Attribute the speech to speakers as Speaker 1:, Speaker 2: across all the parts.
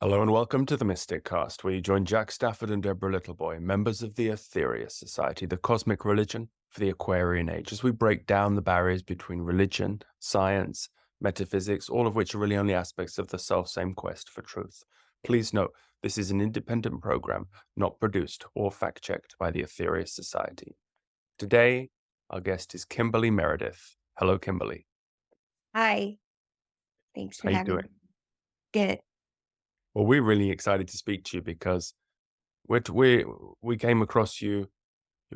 Speaker 1: Hello and welcome to the Mysticast, where you join Jack Stafford and Deborah Littleboy, members of the Atheria Society, the cosmic religion for the Aquarian age, as we break down the barriers between religion, science, metaphysics, all of which are really only aspects of the self-same quest for truth. Please note, this is an independent program, not produced or fact-checked by the Atheria Society. Today, our guest is Kimberly Meredith. Hello, Kimberly.
Speaker 2: Hi, thanks for
Speaker 1: How you
Speaker 2: having
Speaker 1: doing?
Speaker 2: me. Good.
Speaker 1: Well, we're really excited to speak to you because we came across your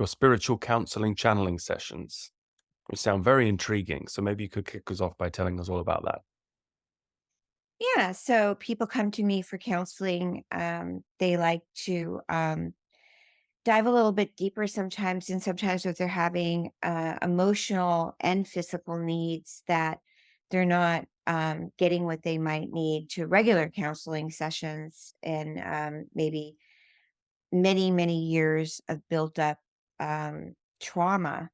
Speaker 1: spiritual counseling channeling sessions, which sound very intriguing. So maybe you could kick us off by telling us all about that.
Speaker 2: Yeah, so people come to me for counseling. They like to dive a little bit deeper sometimes, and sometimes if they're having emotional and physical needs that they're not getting what they might need to regular counseling sessions, and maybe many, many years of built up trauma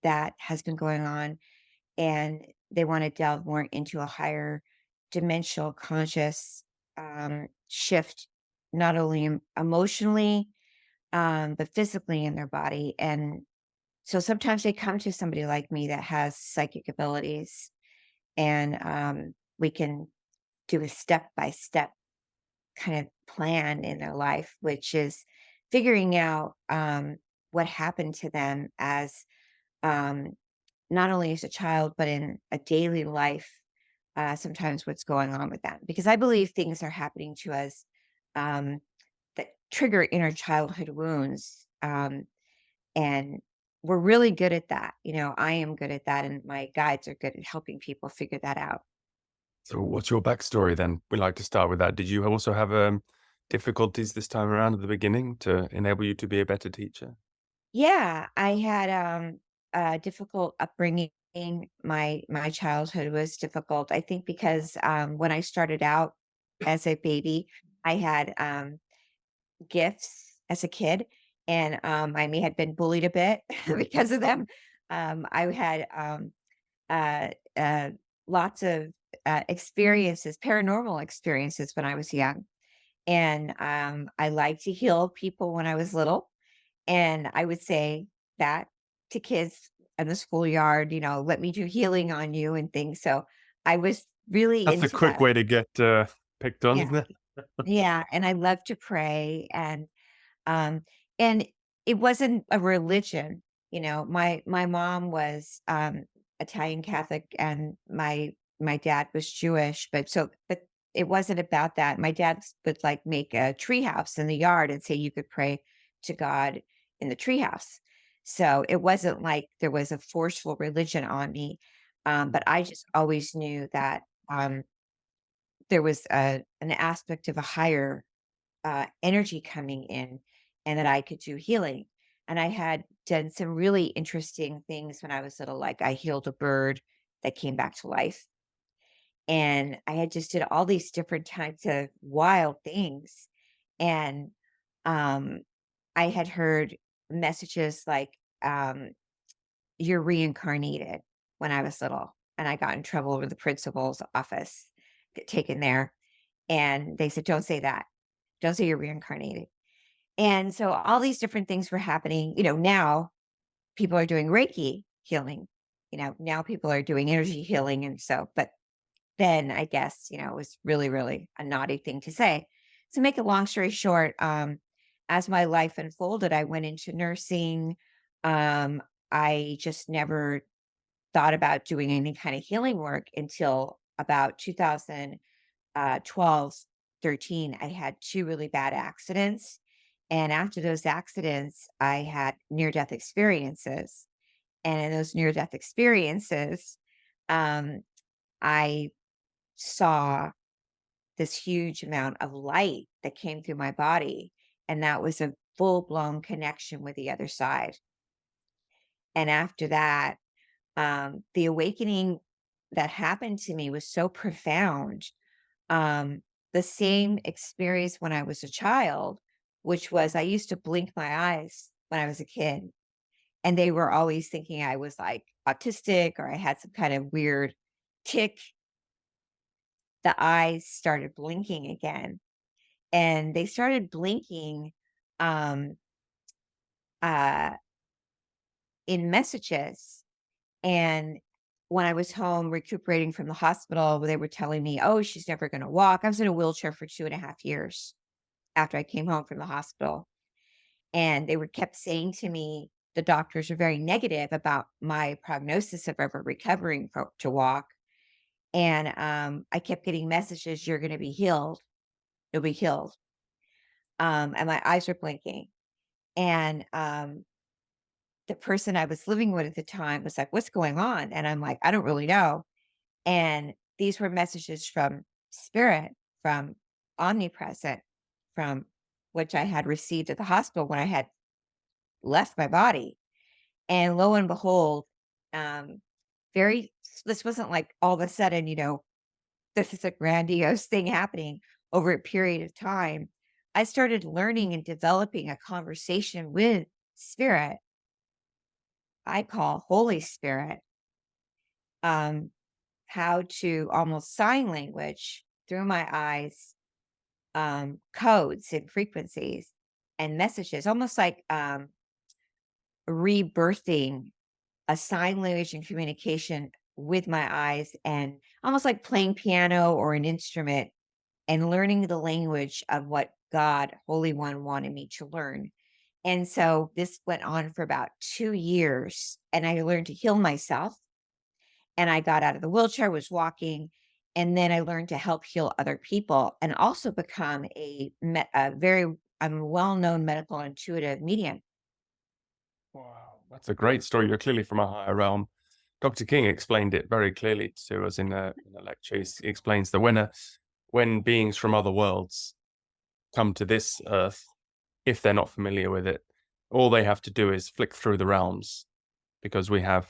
Speaker 2: that has been going on, and they want to delve more into a higher dimensional conscious shift, not only emotionally, but physically in their body. And so sometimes they come to somebody like me that has psychic abilities, and we can do a step by step kind of plan in their life, which is figuring out what happened to them as um, not only as a child, but in a daily life, sometimes what's going on with them. Because I believe things are happening to us um, that trigger inner childhood wounds. And we're really good at that. I am good at that, and my guides are good at helping people figure that out.
Speaker 1: So what's your backstory then? We like to start with that. Did you also have difficulties this time around at the beginning to enable you to be a better teacher?
Speaker 2: Yeah, I had a difficult upbringing. My childhood was difficult. I think because when I started out as a baby, I had gifts as a kid, and I may have been bullied a bit because of them. I had uh, uh, lots of experiences, paranormal experiences when I was young, and I liked to heal people when I was little, and I would say that to kids in the schoolyard, let me do healing on you and things. So I was really
Speaker 1: That's a
Speaker 2: into
Speaker 1: quick
Speaker 2: that.
Speaker 1: way to get picked on,
Speaker 2: Yeah.
Speaker 1: isn't it?
Speaker 2: Yeah. And I love to pray, um and it wasn't a religion. My mom was Italian Catholic, and my dad was Jewish, but it wasn't about that. My dad would like make a tree house in the yard and say you could pray to God in the tree house. So it wasn't like there was a forceful religion on me. But I just always knew that there was an aspect of a higher energy coming in, and that I could do healing. And I had done some really interesting things when I was little, like I healed a bird that came back to life. And I had just did all these different types of wild things. And um, I had heard messages like, you're reincarnated when I was little. And I got in trouble with the principal's office, get taken there. And they said, don't say that. Don't say you're reincarnated. And so all these different things were happening. Now people are doing Reiki healing. Now people are doing energy healing. And so, but then I guess, it was really, really a naughty thing to say. To make a long story short, as my life unfolded, I went into nursing. Um, I just never thought about doing any kind of healing work until about 2012, 13. I had two really bad accidents. And after those accidents, I had near death experiences. And in those near death experiences, um, I saw this huge amount of light that came through my body. And that was a full blown connection with the other side. And after that, the awakening that happened to me was so profound. um, the same experience when I was a child, which was I used to blink my eyes when I was a kid, and they were always thinking I was like autistic or I had some kind of weird tick. The eyes started blinking again. and they started blinking um, uh, in messages. And when I was home recuperating from the hospital, they were telling me, "Oh, she's never going to walk." I was in a wheelchair for 2.5 years after I came home from the hospital. And they were kept saying to me, the doctors are very negative about my prognosis of ever recovering to walk. And I kept getting messages, "You're going to be healed. You'll be healed." And my eyes were blinking. And the person I was living with at the time was like, "What's going on?" And I'm like, "I don't really know." And these were messages from spirit, from omnipresent, from which I had received at the hospital when I had left my body. And lo and behold, um, very this wasn't like all of a sudden, this is a grandiose thing happening over a period of time. I started learning and developing a conversation with spirit, I call Holy Spirit, um, how to almost sign language through my eyes, codes and frequencies and messages, almost like rebirthing a sign language and communication with my eyes, and almost like playing piano or an instrument and learning the language of what God, Holy One, wanted me to learn. And so this went on for about 2 years, and I learned to heal myself. And I got out of the wheelchair, was walking, and then I learned to help heal other people and also become a very well-known medical intuitive medium.
Speaker 1: Wow, that's a great story. You're clearly from a higher realm. Dr. King explained it very clearly to us in a lecture. He explains that when beings from other worlds come to this earth, if they're not familiar with it, all they have to do is flick through the realms, because we have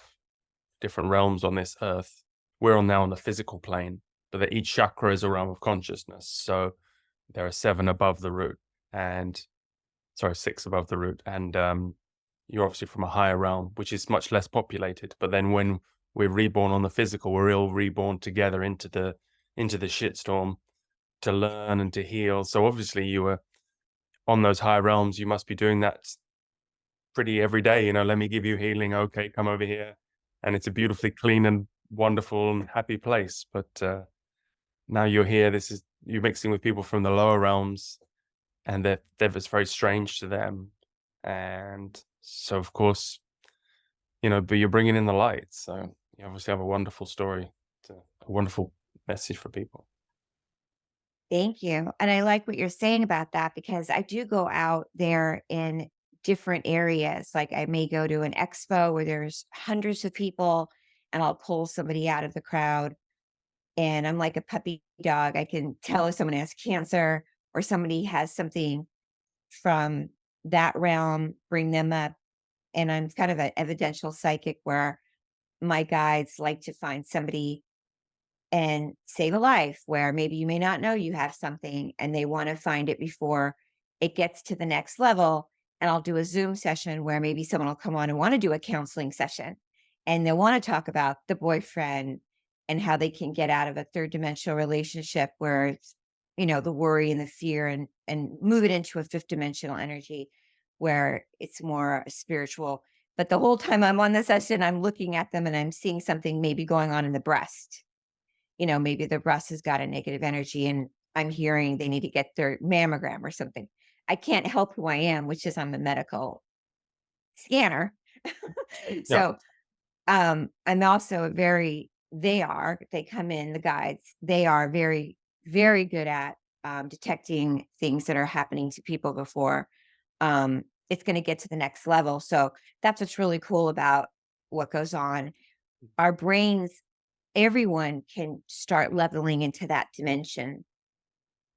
Speaker 1: different realms on this earth. We're now on the physical plane, but that each chakra is a realm of consciousness. So there are seven above the root, and sorry, six above the root. And you're obviously from a higher realm, which is much less populated. But then when we're reborn on the physical, we're all reborn together into the shitstorm to learn and to heal. So obviously you were on those higher realms. You must be doing that pretty every day. Let me give you healing. Okay, come over here. And it's a beautifully clean and wonderful and happy place. But now you're here. You're mixing with people from the lower realms, and it's very strange to them. And so, of course, but you're bringing in the light. So you obviously have a wonderful story, a wonderful message for people.
Speaker 2: Thank you. And I like what you're saying about that because I do go out there in different areas. Like I may go to an expo where there's hundreds of people and I'll pull somebody out of the crowd. And I'm like a puppy dog. I can tell if someone has cancer or somebody has something from that realm, bring them up. And I'm kind of an evidential psychic where my guides like to find somebody and save a life where maybe you may not know you have something and they want to find it before it gets to the next level. And I'll do a Zoom session where maybe someone will come on and want to do a counseling session and they'll want to talk about the boyfriend and how they can get out of a third dimensional relationship where it's, the worry and the fear and move it into a fifth dimensional energy where it's more spiritual. But the whole time I'm on the session, I'm looking at them and I'm seeing something maybe going on in the breast. Maybe their breast has got a negative energy and I'm hearing they need to get their mammogram or something. I can't help who I am, which is I'm a medical scanner.
Speaker 1: Yeah,
Speaker 2: So I'm also they come in, the guides, they are very, very good at detecting things that are happening to people before it's going to get to the next level. So that's what's really cool about what goes on. Our brains, everyone can start leveling into that dimension.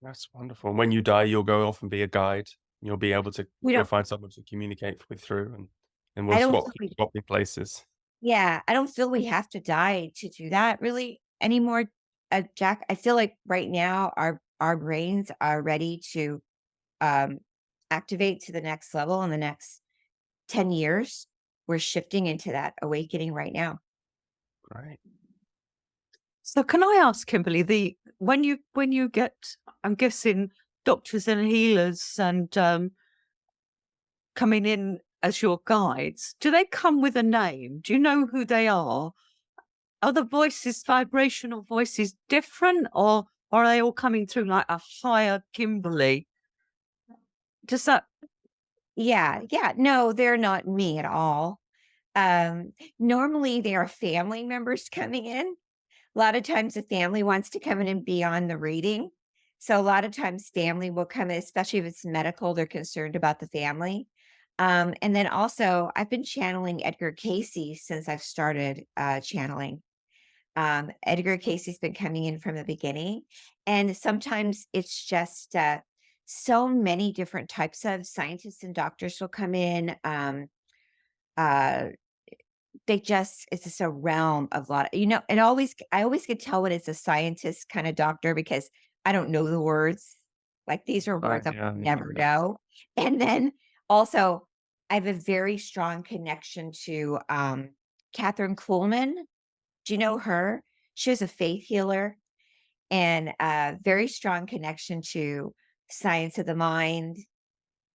Speaker 1: that's wonderful. And when you die, you'll go off and be a guide.
Speaker 2: We
Speaker 1: You'll
Speaker 2: don't
Speaker 1: find someone to communicate with through, and we'll
Speaker 2: I don't
Speaker 1: swap
Speaker 2: feel we
Speaker 1: your places.
Speaker 2: Yeah, I don't feel we have to die to do that really anymore, Jack. I feel like right now our brains are ready to um activate to the next level in the next 10 years. We're shifting into that awakening right now.
Speaker 1: Right.
Speaker 3: So can I ask, Kimberly, the when you get, I'm guessing doctors and healers and coming in as your guides, do they come with a name? Do you know who they are? Are the voices, vibrational voices, different, or are they all coming through like a higher Kimberly? Does that?
Speaker 2: Yeah, yeah. No, they're not me at all. Normally they are family members coming in. A lot of times the family wants to come in and be on the reading. So a lot of times family will come in, especially if it's medical, they're concerned about the family. And then also I've been channeling Edgar Casey since I've started channeling. Edgar Casey's been coming in from the beginning. And sometimes it's just so many different types of scientists and doctors will come in. Uh, it's just a realm of lot, and I always could tell when it's a scientist kind of doctor because I don't know the words. Like these are
Speaker 1: Right.
Speaker 2: words I
Speaker 1: Yeah.
Speaker 2: never
Speaker 1: Yeah.
Speaker 2: know. And then also I have a very strong connection to Catherine Kuhlman. Do you know her? She was a faith healer and a very strong connection to science of the mind,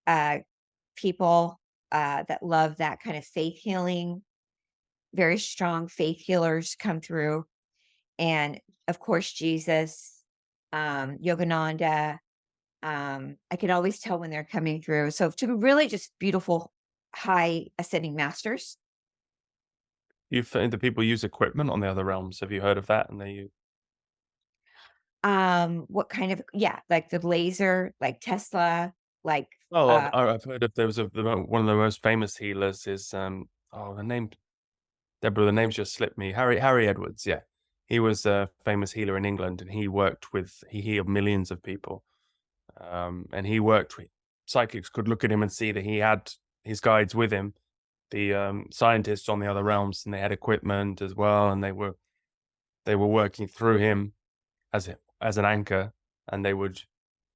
Speaker 2: uh, people that love that kind of faith healing. Very strong faith healers come through. And of course, Jesus, Yogananda. I can always tell when they're coming through. So to really just beautiful, high ascending masters.
Speaker 1: You find the people use equipment on the other realms. Have you heard of that? And they use.
Speaker 2: What kind of, yeah, like the laser, like Tesla, like
Speaker 1: Oh,
Speaker 2: uh
Speaker 1: I've heard of there was one of the most famous healers is oh, the name Deborah, the name's just slipped me. Harry Edwards, yeah. He was a famous healer in England, and he healed millions of people. And he worked with psychics could look at him and see that he had his guides with him, the scientists on the other realms, and they had equipment as well, and they were working through him as an anchor, and they would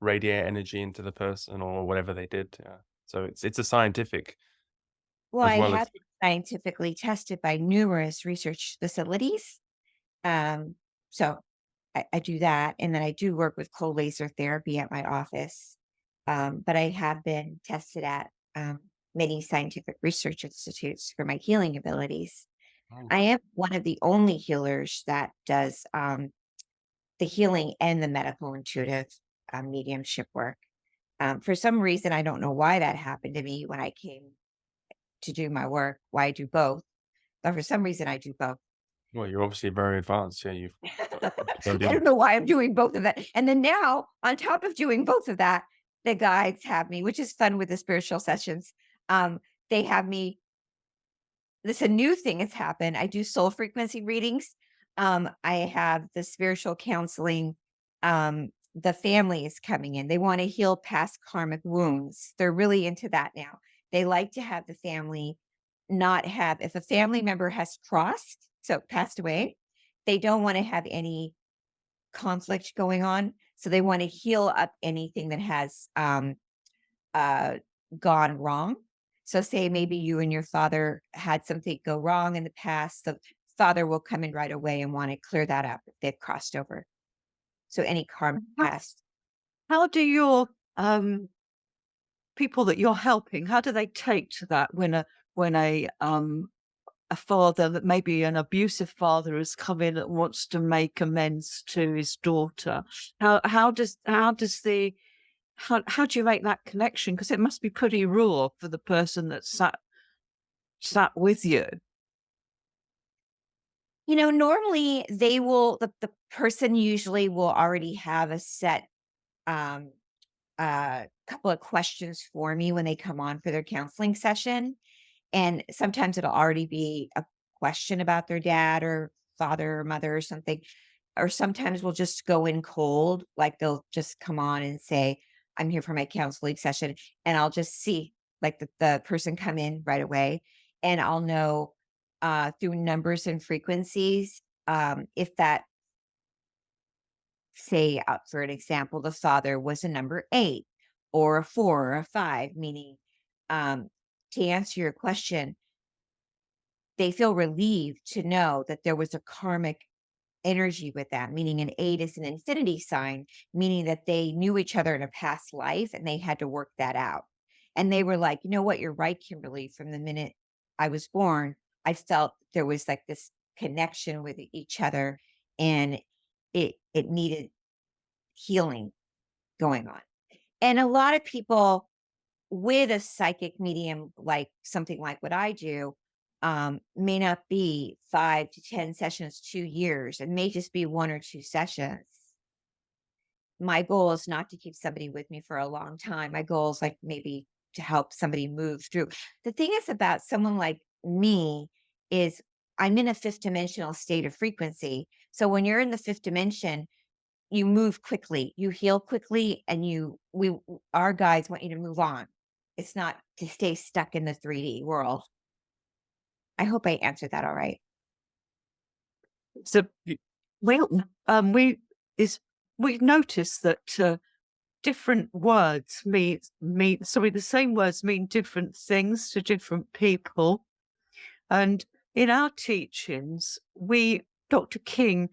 Speaker 1: radiate energy into the person or whatever they did. Yeah. So it's a scientific
Speaker 2: well,
Speaker 1: as
Speaker 2: I
Speaker 1: well as.
Speaker 2: have been scientifically tested by numerous research facilities. Um, so I do that. And then I do work with cold laser therapy at my office. But I have been tested at many scientific research institutes for my healing abilities.
Speaker 1: Oh,
Speaker 2: I am one of the only healers that does the healing and the medical intuitive mediumship work. For some reason, I don't know why that happened to me when I came to do my work, why I do both, but for some reason I do both.
Speaker 1: well, you're obviously very advanced. Yeah, you've
Speaker 2: I
Speaker 1: studied.
Speaker 2: don't know why I'm doing both of that. And then now, on top of doing both of that, the guides have me, which is fun with the spiritual sessions. Um, they have me, this a new thing has happened. I do soul frequency readings. I have the spiritual counseling. The family is coming in. They want to heal past karmic wounds. They're really into that now. They like to have the family not have, if a family member has crossed, so passed away, they don't want to have any conflict going on. So they want to heal up anything that has uh, gone wrong. So say maybe you and your father had something go wrong in the past, the father will come in right away and want to clear that up if they've crossed over. So any karma
Speaker 3: How,
Speaker 2: past.
Speaker 3: how do your people that you're helping? How do they take to that when a father that maybe an abusive father has come in and wants to make amends to his daughter? How do you make that connection? Because it must be pretty raw for the person that sat with you.
Speaker 2: Normally the person usually will already have a set um couple of questions for me when they come on for their counseling session. And sometimes it'll already be a question about their dad or father or mother or something. Or sometimes we'll just go in cold, like they'll just come on and say, I'm here for my counseling session. And I'll just see like the person come in right away. And I'll know through numbers and frequencies if that, say, for an example, the father was a number 8 or a 4 or a 5, meaning um, to answer your question, they feel relieved to know that there was a karmic energy with that, meaning an 8 is an infinity sign, meaning that they knew each other in a past life and they had to work that out. And they were like, you know what, you're right, Kimberly. From the minute I was born, I felt there was like this connection with each other, and it needed healing going on. And a lot of people with a psychic medium, like something like what I do, may not be 5 to 10 sessions, 2 years. It may just be 1 or 2 sessions. My goal is not to keep somebody with me for a long time. My goal is like maybe to help somebody move through. The thing is about someone like me is I'm in a 5th dimensional state of frequency. So when you're in the 5th dimension, you move quickly, you heal quickly, and our guides want you to move on. It's not to stay stuck in the 3D world. I hope I answered that all right.
Speaker 3: So, well, we've noticed that different words the same words mean different things to different people. And in our teachings, Dr. King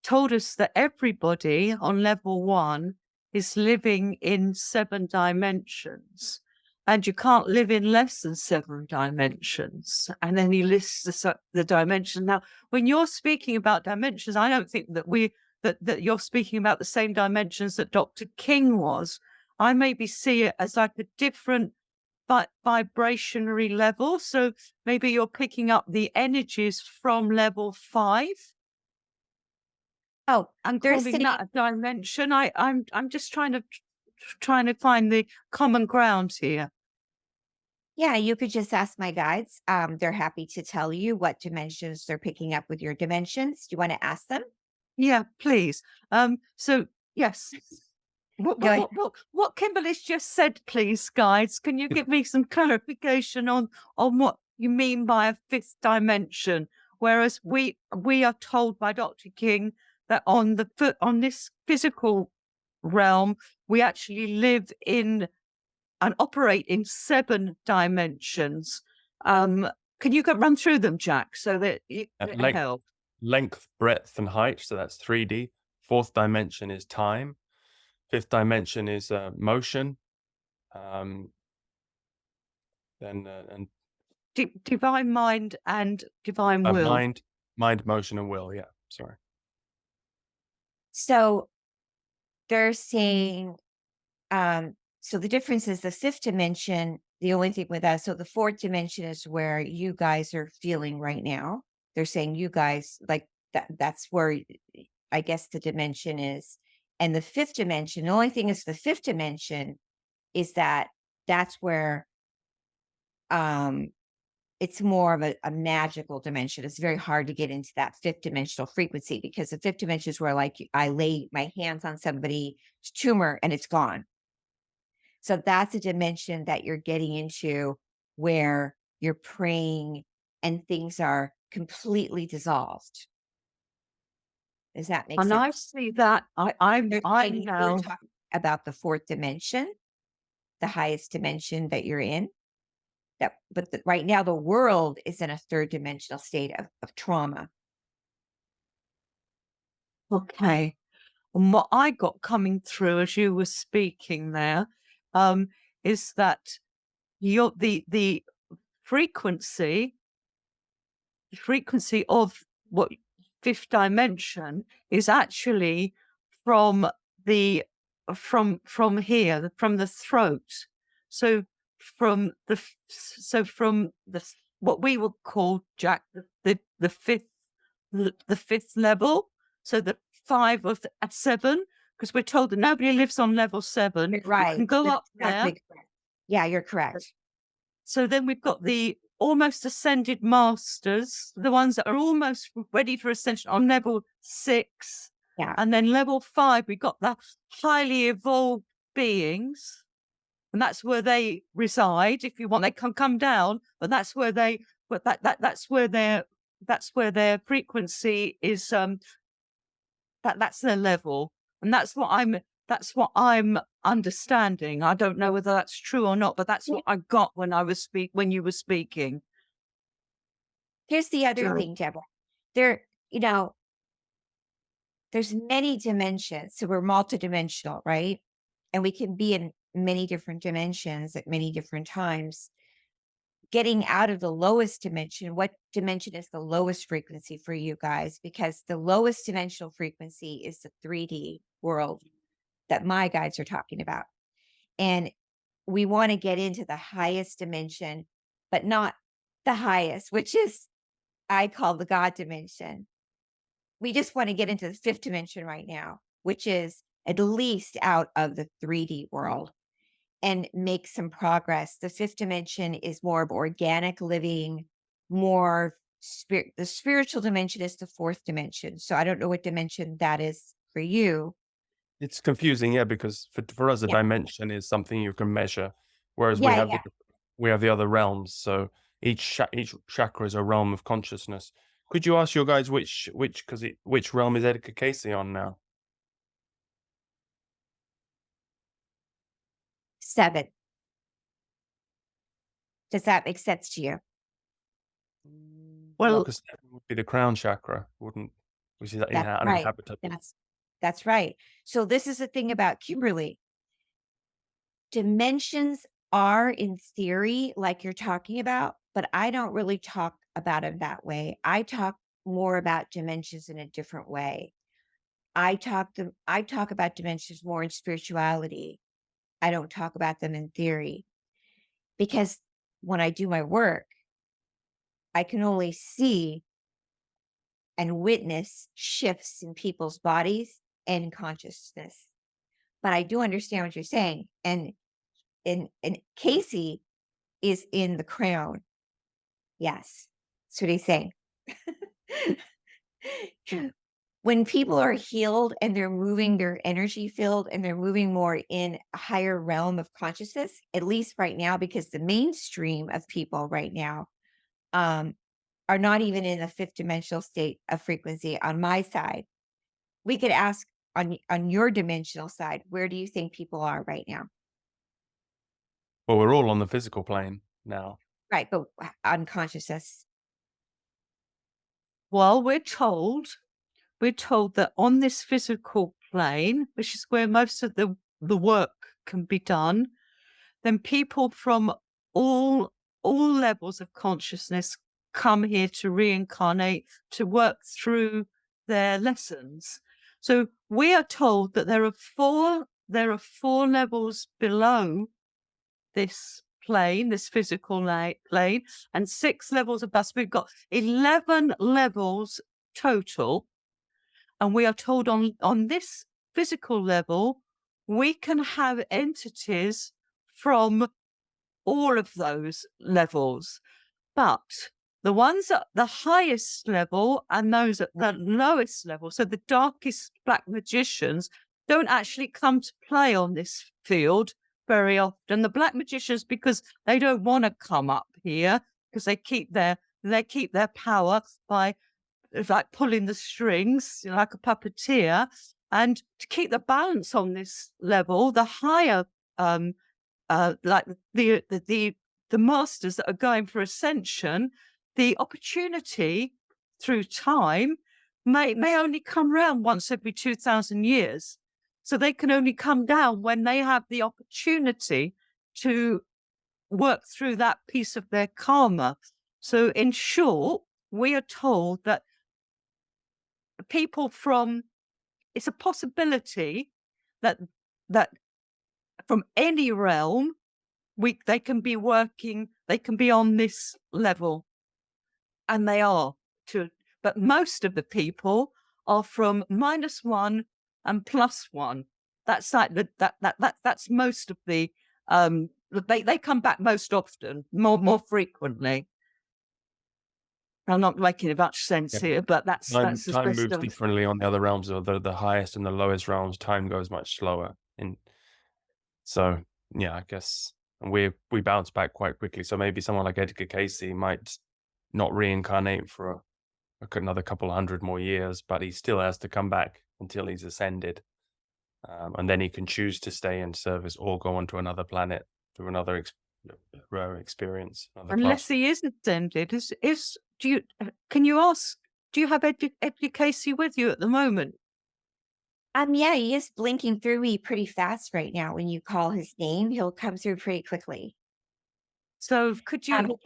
Speaker 3: told us that everybody on level 1 is living in 7 dimensions, and you can't live in less than 7 dimensions. And then he lists the dimension. Now, when you're speaking about dimensions, I don't think that you're speaking about the same dimensions that Dr. King was. I maybe see it as like a different vibrationary level. So maybe you're picking up the energies from level 5.
Speaker 2: Oh,
Speaker 3: I'm
Speaker 2: they're
Speaker 3: calling
Speaker 2: saying,
Speaker 3: that a dimension. I'm just trying to find the common ground here.
Speaker 2: yeah, you could just ask my guides. They're happy to tell you what dimensions they're picking up with your dimensions. Do you want to ask them?
Speaker 3: Yeah, please. So yes.
Speaker 2: Go ahead.
Speaker 3: What Kimberly's just said, please, guides. Can you give me some clarification on what you mean by a 5th dimension? Whereas we are told by Dr. King that on this physical realm, we actually live in and operate in 7 dimensions. Can you run through them, Jack, so that it help?
Speaker 1: Length, breadth, and height. So that's 3D. 4th dimension is time. 5th dimension is motion. Then and
Speaker 3: Divine mind and divine will.
Speaker 1: Mind, motion, and will. Yeah, sorry.
Speaker 2: So they're saying, so the difference is the 5th dimension, the only thing with that, so the 4th dimension is where you guys are feeling right now. They're saying you guys, like that's where I guess the dimension is. And the 5th dimension, the only thing is the 5th dimension is that's where it's more of a magical dimension. It's very hard to get into that 5th dimensional frequency, because the 5th dimension is where, like, I lay my hands on somebody's tumor and it's gone. So that's a dimension that you're getting into where you're praying and things are completely dissolved. Does that make sense?
Speaker 3: And I see that I
Speaker 2: We're
Speaker 3: know
Speaker 2: talking about the 4th dimension, the highest dimension that you're in. But right now the world is in a 3rd dimensional state of trauma.
Speaker 3: Okay. And what I got coming through as you were speaking there, is that the frequency of what 5th dimension is actually from here, from the throat. So from what we would call, Jack, the 5th level. So the 5 at 7, because we're told that nobody lives on level 7.
Speaker 2: Right.
Speaker 3: You can go
Speaker 2: That's
Speaker 3: up there.
Speaker 2: correct. Yeah, you're correct.
Speaker 3: So then we've got the almost ascended masters, the ones that are almost ready for ascension on level 6.
Speaker 2: Yeah.
Speaker 3: And then level 5, we've got the highly evolved beings. And that's where they reside. If you want, they can come down, but that's where that's where their frequency is. That's their level, and that's what I'm understanding. I don't know whether that's true or not, but that's what I got when you were speaking.
Speaker 2: Here's the other thing, Deborah. there's many dimensions. So we're multidimensional, right? And we can be in many different dimensions at many different times. Getting out of the lowest dimension, what dimension is the lowest frequency for you guys? Because the lowest dimensional frequency is the 3D world that my guides are talking about. And we want to get into the highest dimension, but not the highest, which is, I call the God dimension. We just want to get into the 5th dimension right now, which is at least out of the 3D world, and make some progress. The 5th dimension is more of organic living, more spirit. The spiritual dimension is the 4th dimension. So I don't know what dimension that is for you.
Speaker 1: It's confusing, yeah, because for us, a
Speaker 2: Yeah.
Speaker 1: dimension is something you can measure, whereas
Speaker 2: Yeah. Yeah.
Speaker 1: we have the other realms. So each chakra is a realm of consciousness. Could you ask your guys which realm is Edgar Casey on now?
Speaker 2: 7. Does that make sense to you?
Speaker 3: Well,
Speaker 1: Because 7 would be the crown chakra, wouldn't? Which is
Speaker 2: That's right.
Speaker 1: uninhabitable.
Speaker 2: That's right. So this is the thing about Kimberly. Dimensions are in theory like you're talking about, but I don't really talk about it that way. I talk more about dimensions in a different way. I talk about dimensions more in spirituality. I don't talk about them in theory, because when I do my work, I can only see and witness shifts in people's bodies and consciousness. But I do understand what you're saying. And Casey is in the crown. Yes. That's what he's saying. When people are healed and they're moving their energy field and they're moving more in a higher realm of consciousness, at least right now, because the mainstream of people right now are not even in a 5th dimensional state of frequency on my side. We could ask on your dimensional side, where do you think people are right now?
Speaker 1: Well, we're all on the physical plane now.
Speaker 2: Right, but on consciousness.
Speaker 3: well, we're told that on this physical plane, which is where most of the work can be done, then people from all levels of consciousness come here to reincarnate, to work through their lessons. So we are told that there are four levels below this plane, this physical plane, and 6 levels above. So we've got 11 levels total. And we are told on this physical level, we can have entities from all of those levels. But the ones at the highest level and those at the lowest level, so the darkest black magicians, don't actually come to play on this field very often. The black magicians, because they don't want to come up here, because they keep their power by like pulling the strings, like a puppeteer. And to keep the balance on this level, the higher like the masters that are going for ascension, the opportunity through time may only come round once every 2,000 years. So they can only come down when they have the opportunity to work through that piece of their karma. So in short, we are told that people from, it's a possibility that from any realm, they can be working, they can be on this level, and they are too. But most of the people are from -1 and +1. That's like that's most of the they come back most often, more frequently. I'm not making much sense here, but that's
Speaker 1: Time
Speaker 3: the best
Speaker 1: moves
Speaker 3: of.
Speaker 1: differently on the other realms, or the highest and the lowest realms. Time goes much slower. So yeah, I guess, and we bounce back quite quickly. So maybe someone like Edgar Casey might not reincarnate for another couple 100 more years, but he still has to come back until he's ascended, and then he can choose to stay in service or go on to another planet through another experience.
Speaker 3: Unless he isn't ascended, can you ask? Do you have Edgar Casey with you at the moment?
Speaker 2: Yeah, he is blinking through me pretty fast right now. When you call his name, he'll come through pretty quickly.
Speaker 3: So could you?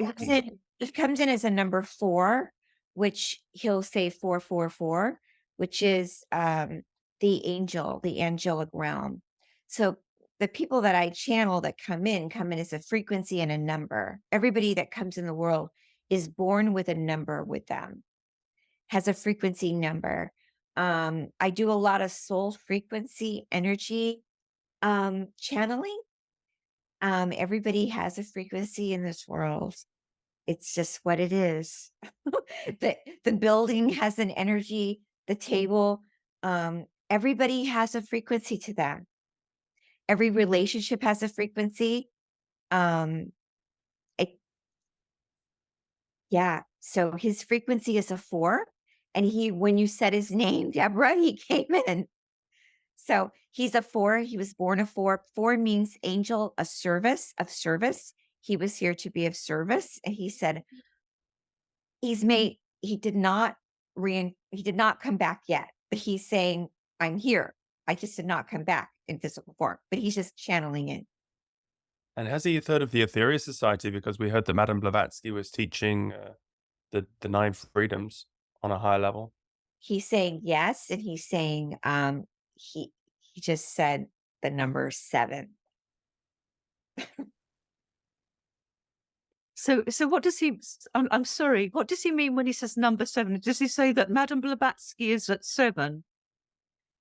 Speaker 2: It comes in as a number 4, which he'll say 444, which is the angel, the angelic realm. So the people that I channel that come in as a frequency and a number. Everybody that comes in the world is born with a number with them, has a frequency number. I do a lot of soul frequency energy channeling. Everybody has a frequency in this world. It's just what it is. The building has an energy, the table, everybody has a frequency to them. Every relationship has a frequency. Um, it, yeah. So his frequency is a 4. And when you said his name, Deborah, he came in. So he's a 4. He was born a 4. 4 means angel, a service, of service. He was here to be of service. And he said, he did not he did not come back yet, but he's saying, I'm here. I just did not come back in physical form, but he's just channeling it.
Speaker 1: And has he heard of the Atheria Society? Because we heard that Madame Blavatsky was teaching the 9 freedoms on a higher level.
Speaker 2: He's saying yes, and he's saying he just said the number 7.
Speaker 3: So what does he? I'm sorry. What does he mean when he says number 7? Does he say that Madame Blavatsky is at 7?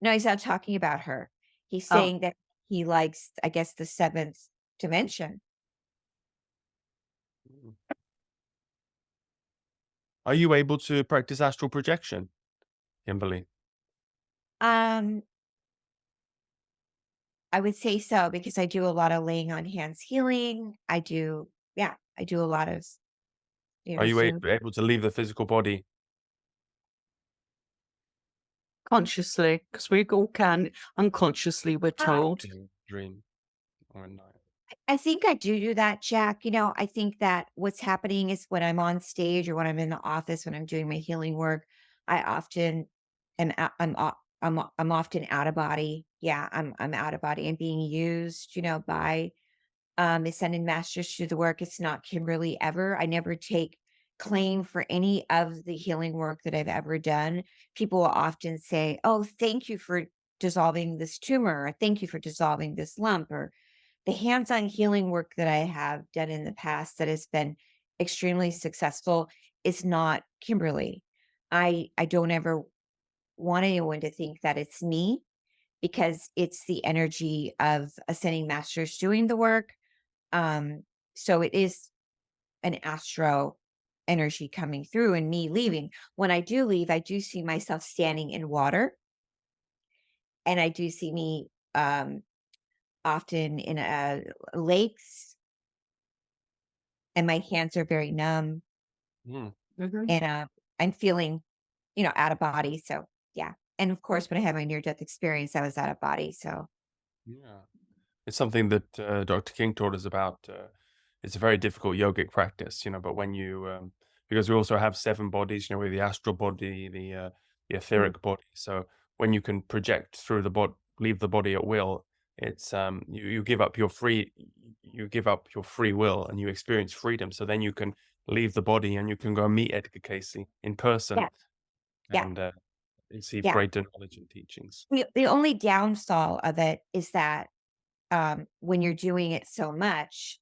Speaker 2: No, he's not talking about her. He's
Speaker 3: Oh.
Speaker 2: saying that he likes, I guess, the 7th dimension.
Speaker 1: Are you able to practice astral projection, Kimberly?
Speaker 2: I would say so, because I do a lot of laying on hands healing. I do a lot of,
Speaker 1: Are you
Speaker 2: Zoom.
Speaker 1: able to leave the physical body?
Speaker 3: Consciously, because we all can. Unconsciously, we're told.
Speaker 1: Dream or night.
Speaker 2: I think I do that, Jack. I think that what's happening is when I'm on stage or when I'm in the office, when I'm doing my healing work, I often I'm often out of body. Yeah, I'm out of body and being used, by ascended masters to do the work. It's not Kimberly ever. I never take claim for any of the healing work that I've ever done. People will often say, "Oh, thank you for dissolving this tumor, or thank you for dissolving this lump," or the hands-on healing work that I have done in the past that has been extremely successful is not Kimberly. I don't ever want anyone to think that it's me, because it's the energy of ascending masters doing the work. So it is an astro energy coming through and me leaving. When I do leave, I do see myself standing in water, and I do see me often in lakes, and my hands are very numb,
Speaker 1: Mm.
Speaker 2: and I'm feeling, out of body. So yeah. And of course, when I had my near death experience, I was out of body. So
Speaker 1: Yeah. It's something that Dr. King taught us about. It's a very difficult yogic practice, but when you, because we also have 7 bodies, with the astral body, the etheric body. So when you can project through the body, leave the body at will, it's you give up your free will and you experience freedom. So then you can leave the body and you can go meet Edgar Cayce in person
Speaker 2: yeah, yeah,
Speaker 1: and receive
Speaker 2: yeah.
Speaker 1: greater knowledge and teachings.
Speaker 2: The only downside of it is that when you're doing it so much,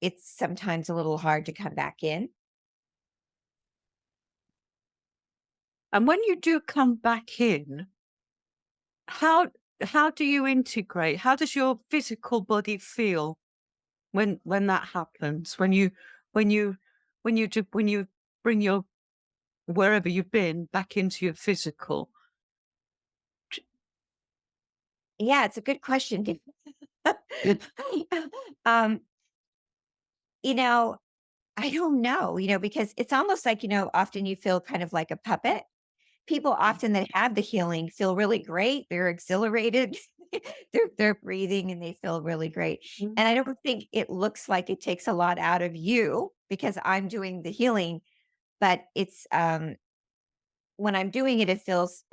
Speaker 2: it's sometimes a little hard to come back in.
Speaker 3: And when you do come back in, how do you integrate? How does your physical body feel when that happens? When you bring your wherever you've been back into your physical?
Speaker 2: Yeah, it's a good question. um, I don't know, because it's almost like, often you feel kind of like a puppet. People often that have the healing feel really great. They're exhilarated. They're breathing and they feel really great. And I don't think it looks like it takes a lot out of you because I'm doing the healing, but it's when I'm doing it, it feels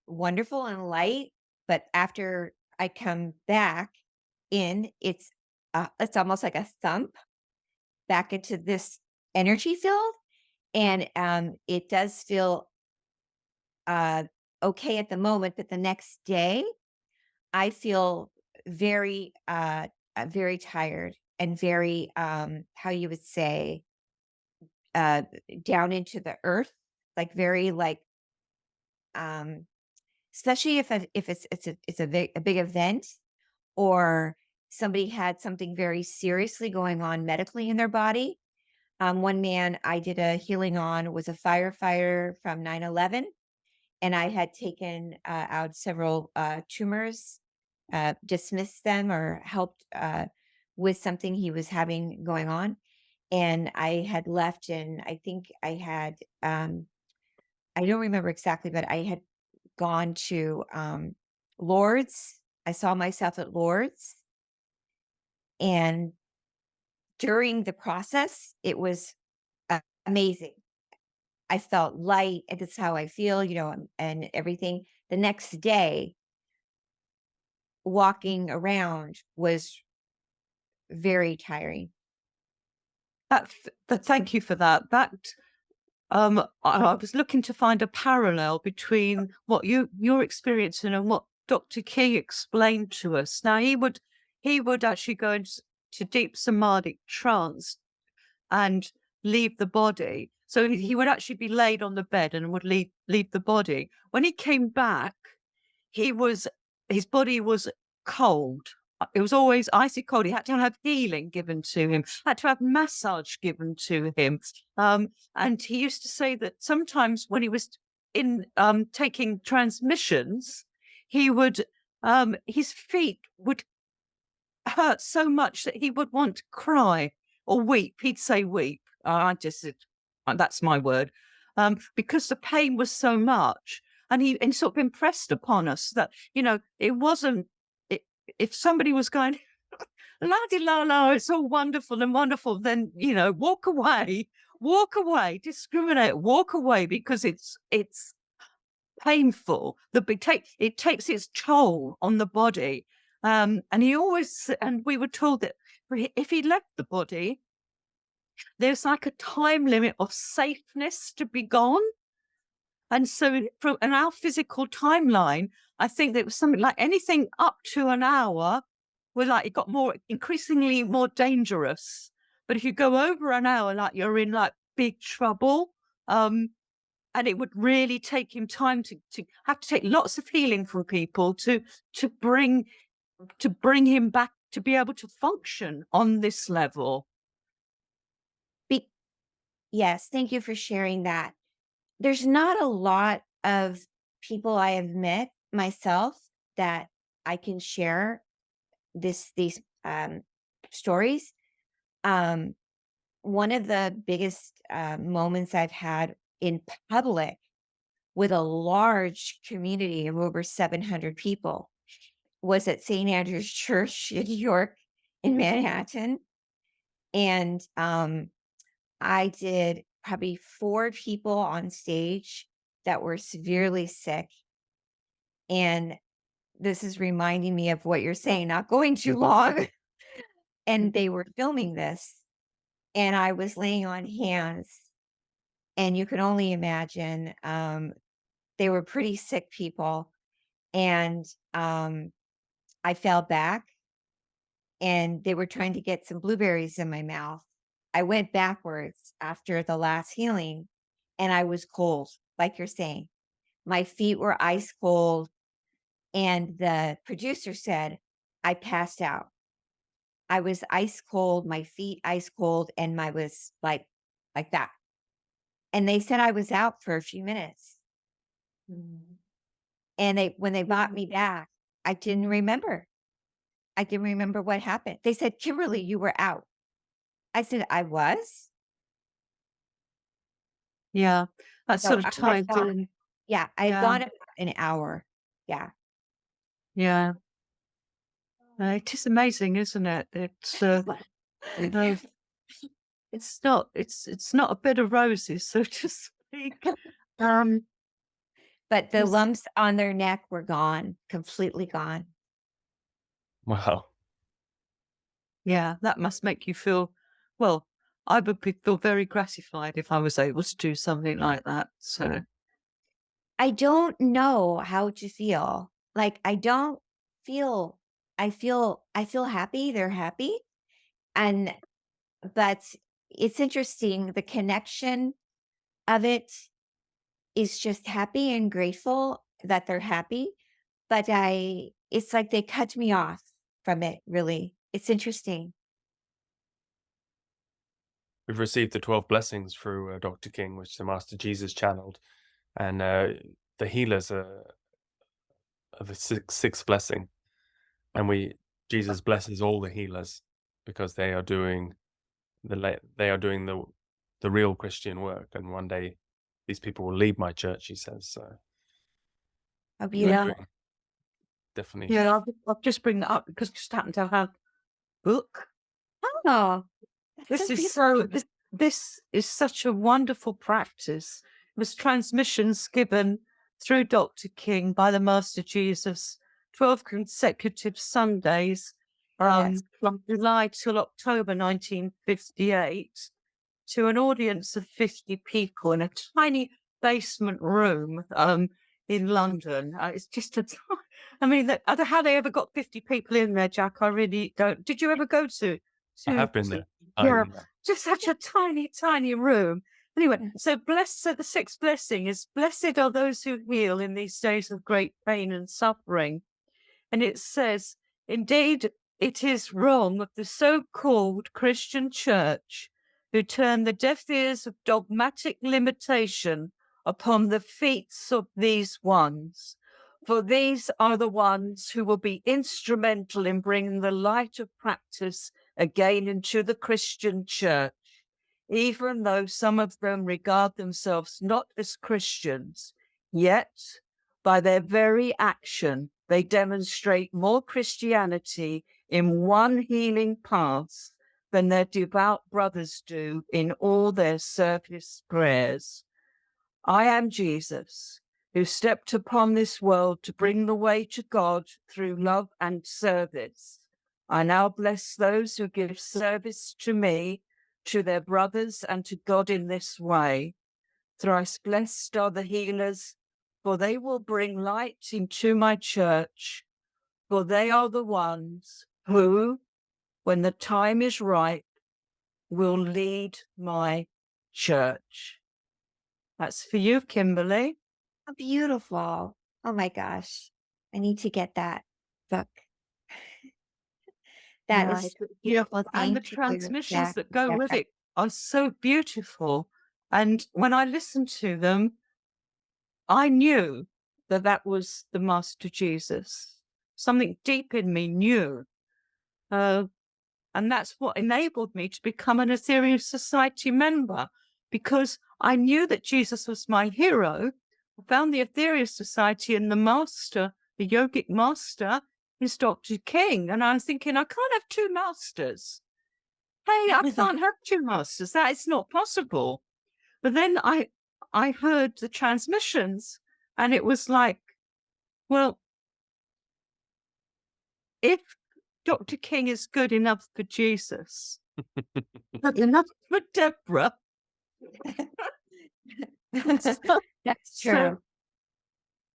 Speaker 2: wonderful and light, but after I come back in, it's almost like a thump back into this energy field, and it does feel uh, okay at the moment, but the next day I feel very, very tired and very, how you would say, uh, down into the earth, like very like, um, especially if it's a big event, or somebody had something very seriously going on medically in their body. One man I did a healing on was a firefighter from 9/11, and I had taken out several tumors, dismissed them or helped with something he was having going on. And I had left, and I think I don't remember exactly, but I had gone to Lourdes. I saw myself at Lourdes. And during the process, it was amazing. I felt light, and that's how I feel, and everything. The next day, walking around was very tiring.
Speaker 3: Thank you for that. I was looking to find a parallel between what you're experiencing and what Dr. Key explained to us. Now he would actually go into deep samadhic trance and leave the body. So he would actually be laid on the bed and would leave the body. When he came back, his body was cold. It was always icy cold. He had to have healing given to him, had to have massage given to him. And he used to say that sometimes when he was in taking transmissions, he would his feet would hurt so much that he would want to cry or weep. He'd say weep. I just said, that's my word. Because the pain was so much. And he sort of impressed upon us that, it wasn't, if somebody was going, la di la la, it's all wonderful and wonderful, then, walk away, discriminate, walk away, because it's painful. It takes its toll on the body. And we were told that if he left the body, there's like a time limit of safeness to be gone. And so in our physical timeline, I think that it was something like anything up to an hour, it got increasingly more dangerous. But if you go over an hour, you're in big trouble. And it would really take him time to have to take lots of healing from people to bring him back to be able to function on this level.
Speaker 2: Yes, thank you for sharing that. There's not a lot of people I have met myself that I can share these stories. One of the biggest moments I've had in public with a large community of over 700 people was at St. Andrew's Church in New York, in Manhattan. And I did probably 4 people on stage that were severely sick. And this is reminding me of what you're saying, not going too long. And they were filming this, and I was laying on hands, and you can only imagine, they were pretty sick people. And I fell back, and they were trying to get some blueberries in my mouth. I went backwards after the last healing, and I was cold, like you're saying. My feet were ice cold, and the producer said I passed out. I was ice cold, my feet ice cold, and I was like that. And they said I was out for a few minutes. And when they brought me back, I didn't remember. I didn't remember what happened. They said, "Kimberly, you were out." I said, "I was?"
Speaker 3: Yeah, that
Speaker 2: So
Speaker 3: sort of
Speaker 2: I had
Speaker 3: ties
Speaker 2: gone,
Speaker 3: in.
Speaker 2: yeah, I had
Speaker 3: Yeah,
Speaker 2: gone about an hour. Yeah.
Speaker 3: yeah. It is amazing, isn't it? It's you know, it's not a bed of roses, so to speak. Um,
Speaker 2: but the
Speaker 3: Yes.
Speaker 2: lumps on their neck were gone, completely gone.
Speaker 1: Wow.
Speaker 3: Yeah, that must make you feel, well, I would feel very gratified if I was able to do something like that. So,
Speaker 2: I don't know how to feel. Like I don't feel I feel happy, they're happy. And but it's interesting, the connection of it is just happy and grateful that they're happy, but it's like they cut me off from it, really. It's interesting.
Speaker 1: We've received the 12 blessings through Dr. King, which the Master Jesus channeled. And the healers are the sixth blessing. And Jesus blesses all the healers because they are doing the real Christian work. And one day these people will leave my church, he says. So
Speaker 2: How
Speaker 3: yeah,
Speaker 2: beautiful.
Speaker 1: definitely.
Speaker 3: yeah, I'll just bring that up because I just happen to have a book.
Speaker 2: Oh, that's
Speaker 3: This
Speaker 2: so
Speaker 3: is this is such a wonderful practice. It was transmissions given through Dr. King by the Master Jesus, 12 consecutive Sundays
Speaker 2: Yes.
Speaker 3: from July till October 1958 to an audience of 50 people in a tiny basement room in London. It's just I mean, I don't know how they ever got 50 people in there, Jack. I really don't. Did you ever go to
Speaker 1: I have been there.
Speaker 3: yeah, just such a tiny, tiny room. Anyway,
Speaker 2: Mhm.
Speaker 3: so the sixth blessing is blessed are those who heal in these days of great pain and suffering. And it says, indeed, it is wrong of the so-called Christian church who turn the deaf ears of dogmatic limitation upon the feet of these ones. For these are the ones who will be instrumental in bringing the light of practice again into the Christian church, even though some of them regard themselves not as Christians, yet by their very action, they demonstrate more Christianity in one healing path than their devout brothers do in all their service prayers. I am Jesus, who stepped upon this world to bring the way to God through love and service. I now bless those who give service to me, to their brothers, and to God in this way. Thrice blessed are the healers, for they will bring light into my church, for they are the ones who, when the time is right, will lead my church. That's for you, Kimberly.
Speaker 2: How beautiful. Oh my gosh. I need to get that book. That
Speaker 3: Yeah,
Speaker 2: is beautiful.
Speaker 3: and the
Speaker 2: Thank you,
Speaker 3: transmissions
Speaker 2: Jack.
Speaker 3: that go with
Speaker 2: Jack.
Speaker 3: it are so beautiful. And when I listened to them, I knew that that was the Master Jesus. Something deep in me knew. And that's what enabled me to become an Atheria Society member, because I knew that Jesus was my hero. I found the Atheria Society, and the master, the yogic master, is Dr. King. And I'm thinking, I can't have two masters. Hey, I can't have two masters. That is not possible. But then I heard the transmissions, and it was like, well, if Dr. King is good enough for Jesus, good enough for Deborah.
Speaker 2: That's true.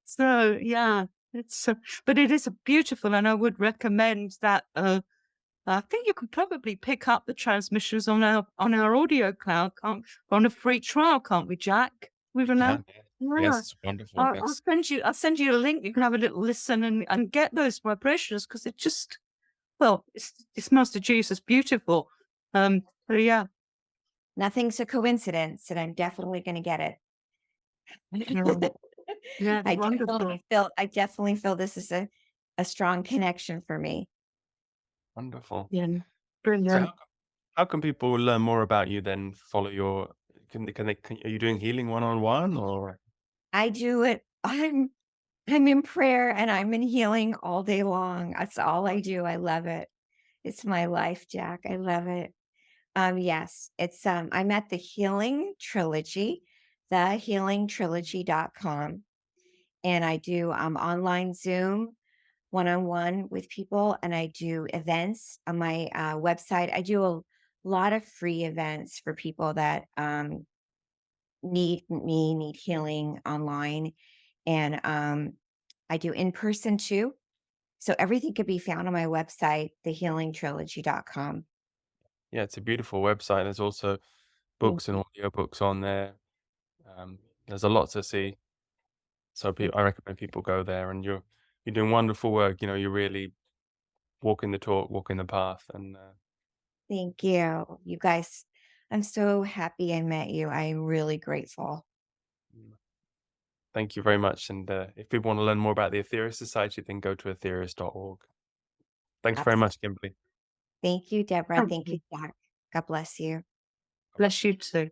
Speaker 3: So yeah, but it is a beautiful, and I would recommend that. I think you could probably pick up the transmissions on our audio cloud, on a free trial, can't we, Jack? We've announced.
Speaker 1: Yeah. Yes, it's wonderful.
Speaker 3: I'll send you a link. You can have a little listen and get those vibrations, because it just, well, it's Master Jesus, beautiful. So yeah.
Speaker 2: Nothing's a coincidence, and I'm definitely going to get it.
Speaker 3: Yeah, wonderful.
Speaker 2: I definitely feel this is a strong connection for me.
Speaker 1: Wonderful.
Speaker 3: Yeah,
Speaker 1: So
Speaker 3: brilliant.
Speaker 1: how can people learn more about you, then follow your, are you doing healing one-on-one, or?
Speaker 2: I do it. I'm in prayer and I'm in healing all day long. That's all I do. I love it. It's my life, Jack. I love it. Yes, it's I'm at the Healing Trilogy, thehealingtrilogy.com. and I do online Zoom one-on-one with people, and I do events on my website. I do a lot of free events for people that need healing online, and I do in person too. So everything could be found on my website, thehealingtrilogy.com.
Speaker 1: Yeah, it's a beautiful website. There's also
Speaker 2: Thank
Speaker 1: books and
Speaker 2: you.
Speaker 1: audiobooks on there. There's a lot to see. So
Speaker 2: Thank
Speaker 1: I recommend people go there, and you're doing wonderful work. You're really walking the talk, walking the path, and
Speaker 2: thank you. You guys, I'm so happy I met you. I'm really grateful.
Speaker 1: mm, thank you very much. And if people want to learn more about the Atheria Society, then go to aetherius.org. Thanks very
Speaker 2: Absolutely.
Speaker 1: much, Kimberly.
Speaker 2: Thank you, Deborah.
Speaker 3: Thank
Speaker 2: Thank you,
Speaker 3: you.
Speaker 2: Jack. God bless you.
Speaker 3: Bless you too.